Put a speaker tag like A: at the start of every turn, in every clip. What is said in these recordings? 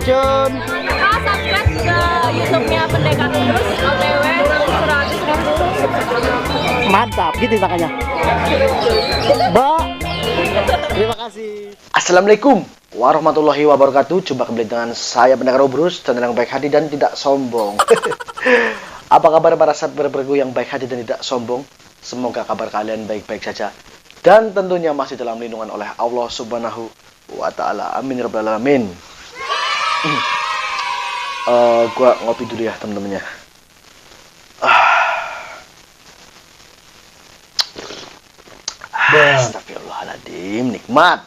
A: Jun.
B: Subscribe ke YouTube-nya Pendekar terus OTW Surati
A: Mantap, gitu makanya. Mbak, terima kasih.
C: Assalamualaikum warahmatullahi wabarakatuh. Jumpa kembali dengan saya Pendekar Obrus, channel yang baik hati dan tidak sombong. Apa kabar para sahabat bergu yang baik hati dan tidak sombong? Semoga kabar kalian baik-baik saja dan tentunya masih dalam lindungan oleh Allah Subhanahu wa Ta'ala. Amin ya rabbal alamin. Gua ngopi dulu ya temen-temennya. Astagfirullahaladzim, nikmat.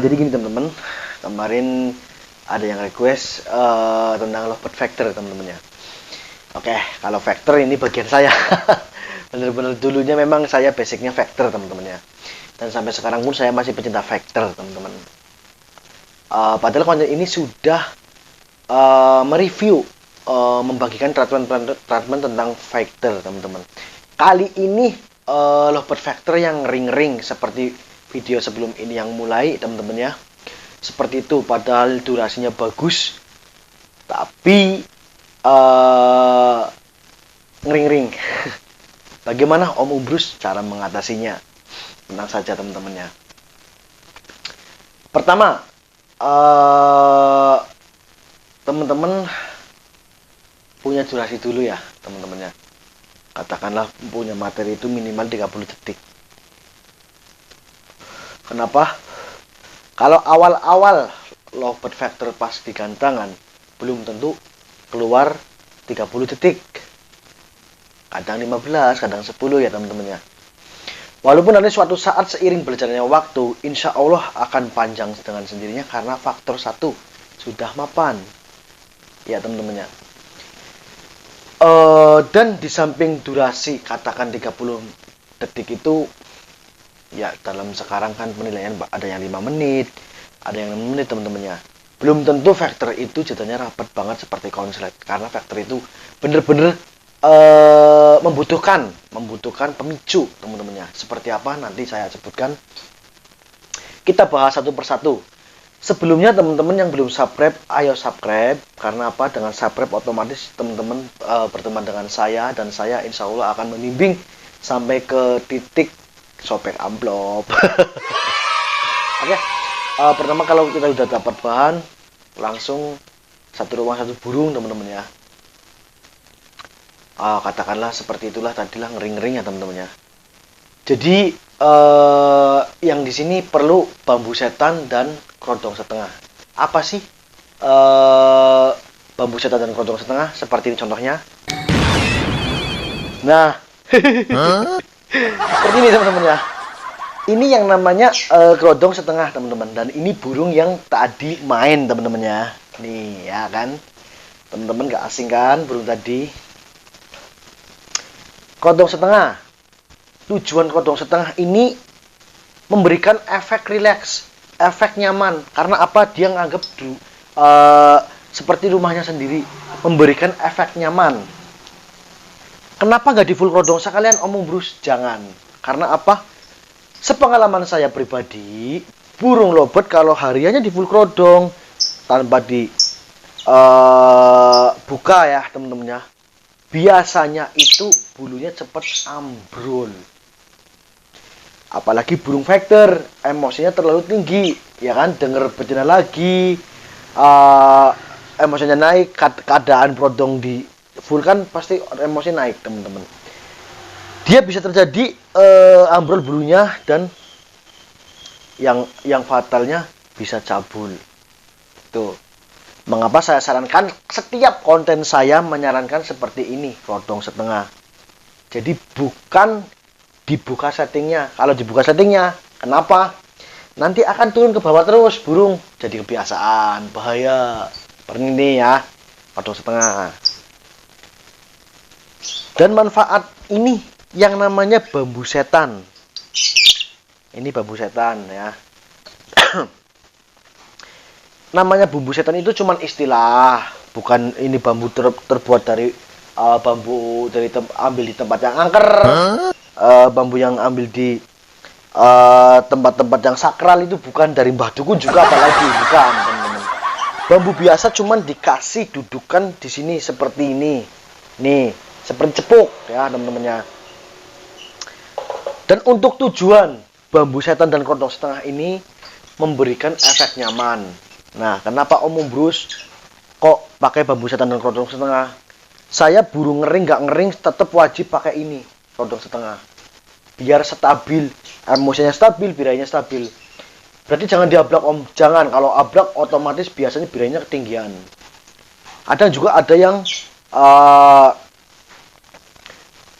C: Jadi gini teman-teman, kemarin ada yang request tentang lovebird factor teman-temannya. Oke, kalau factor ini bagian saya. Bener-bener dulunya memang saya basicnya factor teman-temannya. Dan sampai sekarang pun saya masih pecinta factor teman-teman. Padahal konten ini sudah mereview, membagikan treatment tentang factor teman-teman. Kali ini lovebird factor yang ring-ring seperti video sebelum ini yang mulai teman-teman ya. Seperti itu, padahal durasinya bagus, tapi ngering-ring. Bagaimana Om Ubrus cara mengatasinya? Tenang saja teman-temannya. Pertama, teman-teman punya durasi dulu ya teman-temannya. Katakanlah punya materi itu minimal 30 detik. Kenapa? Kalau awal-awal lovebird factor pas di gantangan belum tentu keluar 30 detik. Kadang 15, kadang 10 ya teman-teman ya. Walaupun nanti suatu saat seiring berjalannya waktu, insya Allah akan panjang dengan sendirinya karena faktor 1 sudah mapan. Ya teman-teman ya. Dan di samping durasi katakan 30 detik itu, ya dalam sekarang kan penilaian ada yang 5 menit, ada yang 6 menit teman-temannya. Belum tentu factor itu jadinya rapat banget seperti konslet, karena factor itu bener-bener membutuhkan pemicu teman-temannya. Seperti apa nanti saya sebutkan. Kita bahas satu persatu. Sebelumnya teman-teman yang belum subscribe, ayo subscribe. Karena apa? Dengan subscribe otomatis teman-teman berteman dengan saya, dan saya insya Allah akan membimbing sampai ke titik sobek amplop. Oke. Pertama, kalau kita sudah dapat bahan, langsung satu rumah satu burung teman-teman ya. Katakanlah seperti itulah tadilah ngering-ngering ya teman-teman ya. Jadi yang di sini perlu bambu setan dan keroncong setengah. Apa sih bambu setan dan keroncong setengah? Seperti ini contohnya. Nah, seperti ini teman-teman ya. Ini yang namanya keroncong setengah teman-teman, dan ini burung yang tadi main teman-teman ya. Nih ya kan, teman-teman gak asing kan burung tadi. Keroncong setengah. Tujuan keroncong setengah ini memberikan efek rileks, efek nyaman. Karena apa? Dia nganggap seperti rumahnya sendiri, memberikan efek nyaman. Kenapa nggak di full keroncong sekalian Om Ubrus? Jangan. Karena apa? Sepengalaman saya pribadi, burung lovebird kalau hariannya di full keroncong tanpa di buka ya teman-teman ya, biasanya itu bulunya cepat ambrol. Apalagi burung factor, emosinya terlalu tinggi, ya kan? Denger betina lagi, emosinya naik, keadaan keroncong di full kan pasti emosi naik teman-teman. Dia bisa terjadi ambrol bulunya, dan yang fatalnya bisa cabul. Tuh. Mengapa saya sarankan setiap konten saya menyarankan seperti ini, keroncong setengah. Jadi bukan dibuka settingnya. Kalau dibuka settingnya, kenapa? Nanti akan turun ke bawah terus burung. Jadi kebiasaan, bahaya. Seperti ini ya, keroncong setengah. Dan manfaat ini yang namanya bambu setan. Ini bambu setan ya. Namanya bambu setan itu cuman istilah, bukan ini bambu terbuat dari bambu dari ambil di tempat yang angker, bambu yang ambil di tempat-tempat yang sakral itu bukan dari Mbah Dukun juga, apalagi bukan, teman-teman. Bambu biasa cuman dikasih dudukan di sini seperti ini. Nih, seperti cepuk ya, teman-temannya. Dan untuk tujuan bambu setan dan kerontong setengah ini memberikan efek nyaman. Nah, kenapa Om Umbrus kok pakai bambu setan dan kerontong setengah? Saya burung ngering nggak ngering tetap wajib pakai ini, kerontong setengah. Biar stabil, emosinya stabil, birahinya stabil. Berarti jangan diablak Om, jangan. Kalau ablak otomatis biasanya birahinya ketinggian. Ada juga ada yang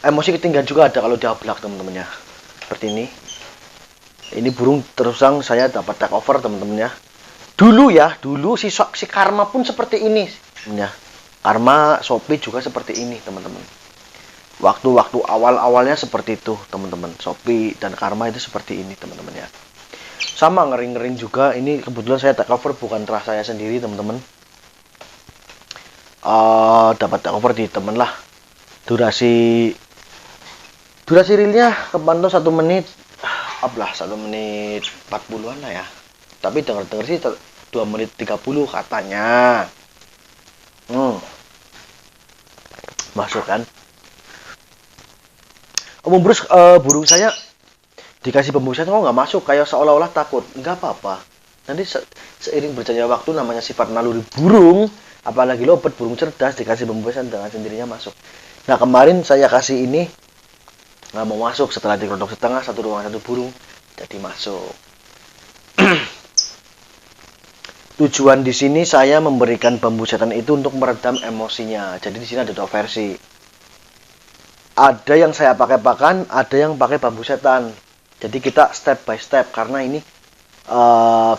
C: emosi ketinggian juga ada kalau diablak, teman-temannya. Seperti ini. Ini burung terus terang saya dapat take over, teman-temannya. Dulu si Karma pun seperti ini, teman-temannya. Karma Shopee juga seperti ini, teman-teman. Waktu-waktu awal-awalnya seperti itu, teman-teman. Shopee dan Karma itu seperti ini, teman-teman ya. Sama ngering-ngering juga. Ini kebetulan saya take over bukan terah saya sendiri, teman-teman. Dapat take over di temen lah. Durasi realnya kepantau 1 menit. 1 menit 40-an lah ya. Tapi dengar-dengar sih 2 menit 30 katanya. Masuk kan? Om Umbrus, burung saya dikasih bambu setan kok nggak masuk, kayak seolah-olah takut. Nggak apa-apa. Nanti seiring berjalannya waktu, namanya sifat naluri burung, apalagi lobet, burung cerdas, dikasih bambu setan dengan sendirinya masuk. Nah, kemarin saya kasih ini nggak mau masuk, setelah di kerontong setengah, 1 ruangan 1 burung, jadi masuk. Tujuan di sini saya memberikan bambu setan itu untuk meredam emosinya. Jadi di sini ada 2 versi. Ada yang saya pakai pakan, ada yang pakai bambu setan. Jadi kita step by step, karena ini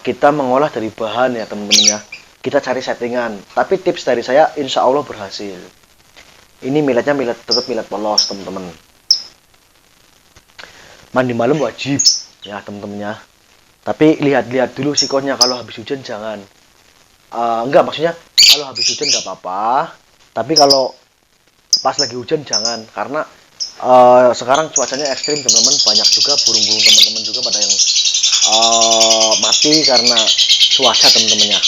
C: kita mengolah dari bahan ya, teman-teman ya. Kita cari settingan. Tapi tips dari saya insya Allah berhasil. Ini milletnya tetap millet polos, teman-teman. Mandi malam wajib ya, teman-teman ya. Tapi lihat-lihat dulu sikonnya. Kalau habis hujan jangan. Enggak, maksudnya kalau habis hujan nggak apa-apa. Tapi kalau pas lagi hujan jangan, karena sekarang cuacanya ekstrim, teman-teman. Banyak juga burung-burung teman-teman juga pada yang mati karena cuaca, teman-temannya.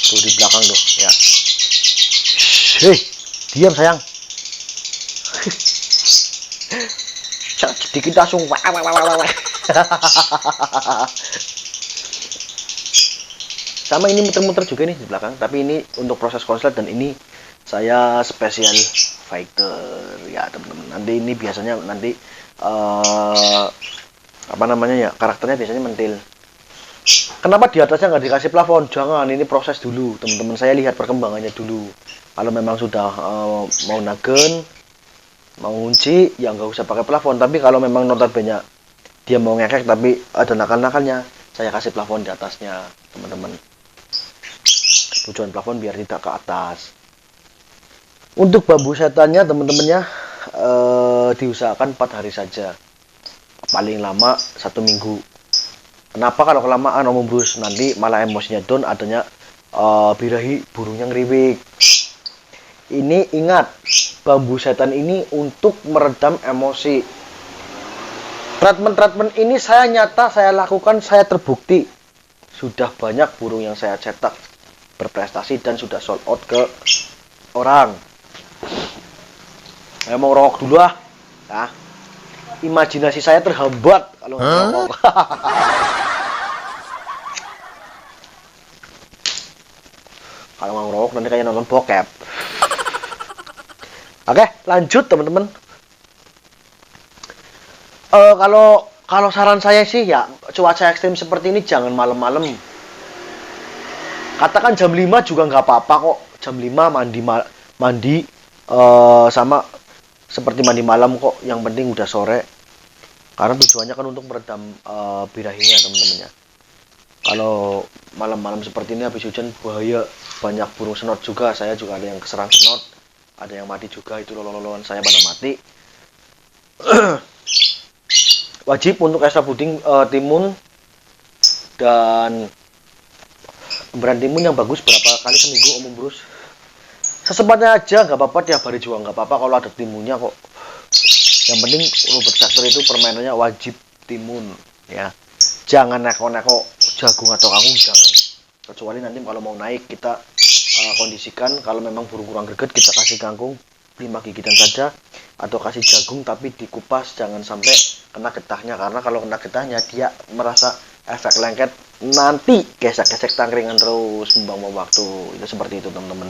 C: Tuh di belakang tuh ya. Hei, diam sayang. Sedikit langsung sama ini muter-muter juga nih di belakang, tapi ini untuk proses konslet, dan ini saya spesial fighter ya, teman-teman. Nanti ini biasanya nanti apa namanya ya, karakternya biasanya mentil. Kenapa di atasnya nggak dikasih plafon? Jangan, ini proses dulu, teman-teman. Saya lihat perkembangannya dulu. Kalau memang sudah mau nagen, mau ngunci, ya nggak usah pakai plafon. Tapi kalau memang notabene dia mau ngekek tapi ada nakal-nakalnya, saya kasih plafon di atasnya, teman-teman. Tujuan plafon biar tidak ke atas. Untuk bambu setannya, teman-temannya, diusahakan 4 hari saja, paling lama 1 minggu. Kenapa kalau kelamaan Om Umbrus? Nanti malah emosinya down, adanya birahi burungnya ngeriwik. Ini ingat, bambu setan ini untuk meredam emosi. Treatment ini saya nyata, saya lakukan, saya terbukti. Sudah banyak burung yang saya cetak berprestasi dan sudah sold out ke orang. Saya mau rokok dulu ah. Nah, imajinasi saya terhambat kalau ngerokok. Kalau mau ngerokok nanti kayak nonton bokep. Oke, lanjut teman-teman. Kalau saran saya sih ya, cuaca ekstrim seperti ini jangan malam-malam. Katakan jam 5 juga nggak apa-apa kok. Jam 5 mandi sama seperti mandi malam kok. Yang penting udah sore. Karena tujuannya kan untuk meredam birahinya, teman-temannya. Kalau malam-malam seperti ini habis hujan bahaya, banyak burung senot juga. Saya juga ada yang keserang senot, ada yang mati juga. Itu lololoan saya pada mati. Wajib untuk extra puding timun dan brand timun yang bagus berapa kali seminggu Om Umbrus. Sesempatnya aja, nggak apa-apa, tiap hari juga nggak apa-apa kalau ada timunnya kok. Yang penting Robert Factor itu permainannya wajib timun ya. Jangan neko-neko jagung atau kangkung, jangan. Kecuali nanti kalau mau naik kita kondisikan kalau memang burung kurang greget kita kasih kangkung 5 gigitan saja atau kasih jagung tapi dikupas, jangan sampai kena getahnya, karena kalau kena getahnya dia merasa efek lengket, nanti gesek-gesek tangkringan terus membuang waktu. Itu seperti itu teman-teman.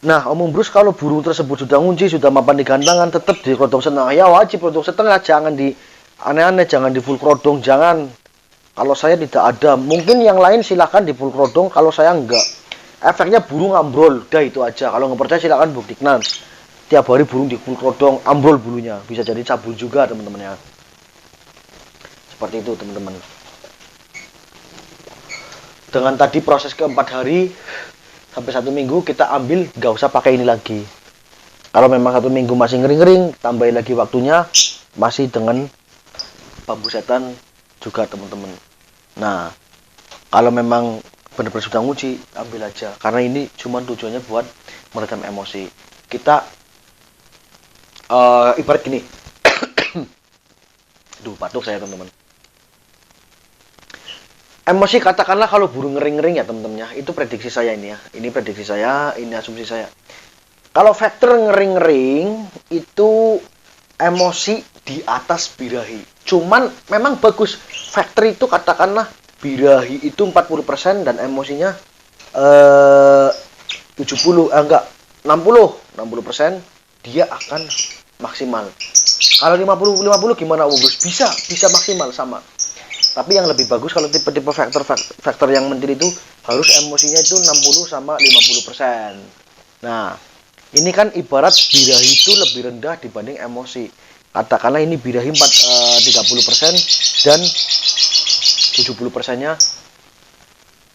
C: Nah, Om Umbrus, kalau burung tersebut sudah ngunci, sudah mapan di gantangan, tetap di kerodong setengah. Ya wajib kerodong setengah, jangan di aneh-aneh, jangan di full kerodong, jangan. Kalau saya tidak ada, mungkin yang lain silahkan di full kerodong, kalau saya enggak. Efeknya burung ambrol, udah itu aja. Kalau nggak percaya silahkan buktikan. Tiap hari burung di full kerodong, ambrol bulunya. Bisa jadi cabul juga teman-teman ya. Seperti itu teman-teman. Dengan tadi proses ke-4 hari sampai 1 minggu kita ambil, nggak usah pakai ini lagi. Kalau memang 1 minggu masih ngering-ngering, tambahin lagi waktunya, masih dengan bambu setan juga teman-teman. Nah, kalau memang benar-benar sudah nguci, ambil aja, karena ini cuma tujuannya buat meredam emosi kita. Ibarat gini, duh batuk saya teman-teman. Emosi, katakanlah kalau burung ngering-ngering ya teman-teman ya, itu prediksi saya ini ya, ini prediksi saya, ini asumsi saya. Kalau faktor ngering-ngering itu emosi di atas birahi, cuman memang bagus faktor itu, katakanlah birahi itu 40% dan emosinya 60%, dia akan maksimal. Kalau 50-50 gimana Om Gus? Bisa maksimal sama. Tapi yang lebih bagus kalau tipe-tipe faktor yang menteri itu harus emosinya itu 60 sama 50%. Nah, ini kan ibarat birahi itu lebih rendah dibanding emosi. Katakanlah ini birahi 30% dan 70%-nya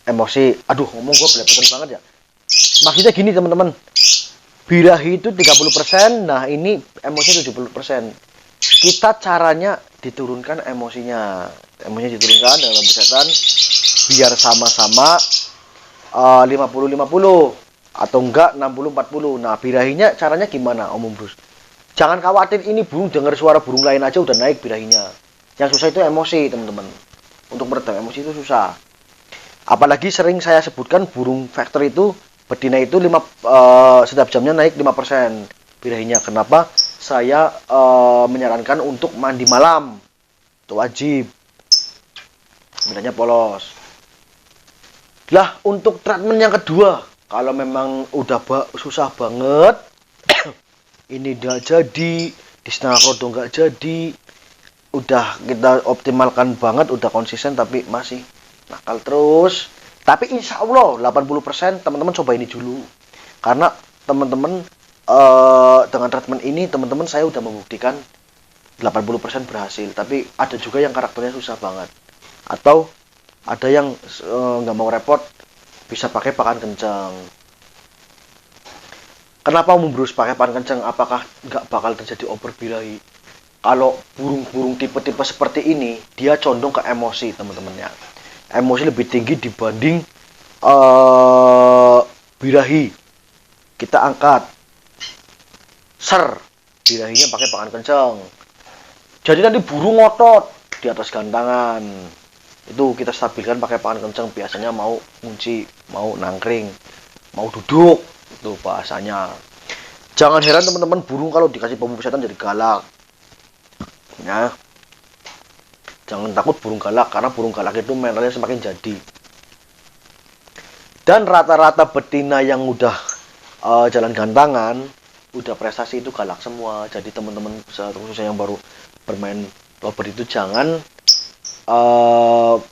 C: emosi. Aduh, ngomong gue belepotan banget ya. Maksudnya gini teman-teman, birahi itu 30%, nah ini emosinya 70%. Kita caranya diturunkan emosinya diturunkan dengan bambu setan biar sama-sama 50-50 atau enggak 60-40. Nah, birahinya caranya gimana Om Umbrus? Jangan khawatir, ini burung dengar suara burung lain aja udah naik birahinya. Yang susah itu emosi teman-teman. Untuk meredam emosi itu susah. Apalagi sering saya sebutkan burung faktor itu betina itu setiap jamnya naik 5% birahinya. Kenapa? Saya menyarankan untuk mandi malam. Itu wajib. Bedanya polos. Lah, untuk treatment yang kedua, kalau memang udah susah banget, ini udah jadi, di setengah kerodong nggak jadi, udah kita optimalkan banget, udah konsisten tapi masih nakal terus. Tapi insya Allah 80% teman-teman coba ini dulu. Karena teman-teman dengan treatment ini, teman-teman saya udah membuktikan 80% berhasil. Tapi ada juga yang karakternya susah banget. Atau ada yang nggak mau repot, bisa pakai pakan kencang. Kenapa Umbrus pakai pakan kencang? Apakah nggak bakal terjadi over birahi? Kalau burung-burung tipe-tipe seperti ini, dia condong ke emosi teman-teman ya. Emosi lebih tinggi dibanding birahi. Kita angkat, birahinya pakai pakan kencang. Jadi nanti burung ngotot di atas gantangan. Itu kita stabilkan pakai pakan kencang, biasanya mau ngunci, mau nangkring, mau duduk, itu bahasanya. Jangan heran teman-teman, burung kalau dikasih bambu setan jadi galak ya. Jangan takut burung galak, karena burung galak itu mentalnya semakin jadi. Dan rata-rata betina yang udah jalan gantangan, udah prestasi itu galak semua. Jadi teman-teman khususnya yang baru bermain lovebird itu jangan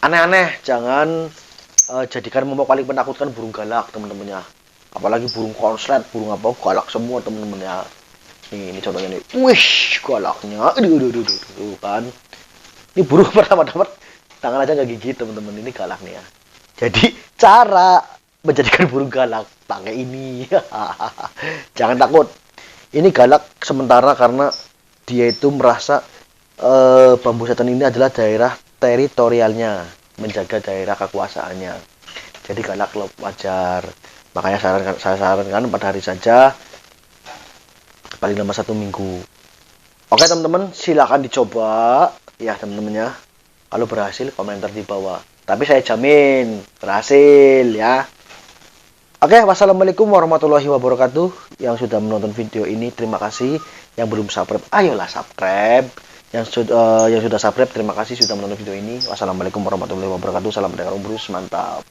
C: aneh-aneh, jangan jadikan momok paling menakutkan burung galak teman-temannya. Apalagi burung konslet, burung apa galak semua teman-temannya. Ini contohnya nih, wih galaknya, aduh kan. Ini burung pertama-tama tangan aja nggak gigit teman-teman, ini galak nih ya. Jadi cara menjadikan burung galak pakai ini, jangan takut. Ini galak sementara karena dia itu merasa bambu setan ini adalah daerah teritorialnya, menjaga daerah kekuasaannya. Jadi galak wajar. Makanya saya sarankan 4 hari saja, paling lama 1 minggu. Oke teman-teman, silakan dicoba ya teman-teman ya. Kalau berhasil komentar di bawah. Tapi saya jamin berhasil ya. Oke, wassalamualaikum warahmatullahi wabarakatuh. Yang sudah menonton video ini terima kasih. Yang belum subscribe, ayolah subscribe. Yang sudah subscribe terima kasih sudah menonton video ini. Wassalamualaikum warahmatullahi wabarakatuh. Salam pendengar Om Brus, mantap.